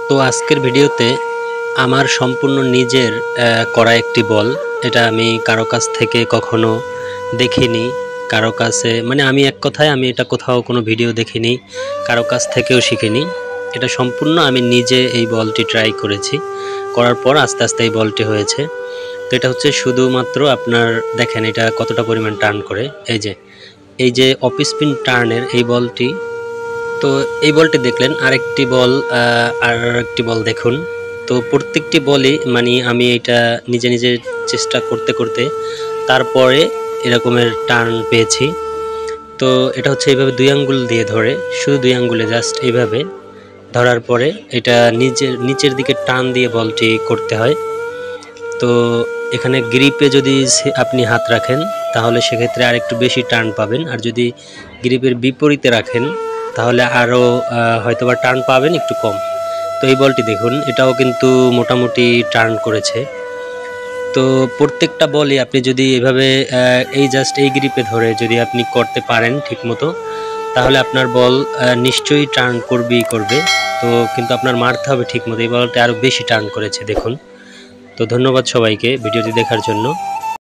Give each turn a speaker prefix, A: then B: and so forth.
A: তো আজকের ভিডিওতে আমার সম্পূর্ণ নিজের করা একটি বল। এটা আমি কারো কাছ থেকে কখনো দেখিনি, কারো কাছে মানে আমি এক কথায় আমি এটা কোথাও কোনো ভিডিও দেখিনি, কারো কাছ থেকেও শিখিনি। এটা সম্পূর্ণ আমি নিজে এই বলটি ট্রাই করেছি, করার পর আস্তে আস্তে এই বলটি হয়েছে। তো এটা হচ্ছে শুধুমাত্র আপনার দেখেন এটা কতটা পরিমাণ টার্ন করে। এই যে অফ স্পিন টার্নের এই বলটি, তো এই বলটি দেখলেন, আরেকটি বল আর একটি বল দেখুন। তো প্রত্যেকটি বলই মানে আমি এটা নিজে নিজে চেষ্টা করতে করতে তারপরে এরকমের টার্ন পেয়েছি। তো এটা হচ্ছে এইভাবে দুই আঙ্গুল দিয়ে ধরে, শুধু দুই আঙ্গুলে জাস্ট এইভাবে ধরার পরে এটা নিচের দিকে টান দিয়ে বলটি করতে হয়। তো এখানে গ্রিপে যদি আপনি হাত রাখেন তাহলে সেক্ষেত্রে আর একটু বেশি টার্ন পাবেন, আর যদি গ্রিপের বিপরীতে রাখেন তাহলে আরও হয়তোবা টার্ন পাবেন একটু কম। তো এই বলটি দেখুন, এটাও কিন্তু মোটামুটি টার্ন করেছে। তো প্রত্যেকটা বলই আপনি যদি এভাবে এই জাস্ট এই গ্রিপে ধরে যদি আপনি করতে পারেন ঠিকমতো, তাহলে আপনার বল নিশ্চয়ই টার্ন করবেই করবে। তো কিন্তু আপনার মারতে হবে ঠিকমতো। এই বলটা আরও বেশি টার্ন করেছে দেখুন। তো ধন্যবাদ সবাইকে ভিডিওটি দেখার জন্য।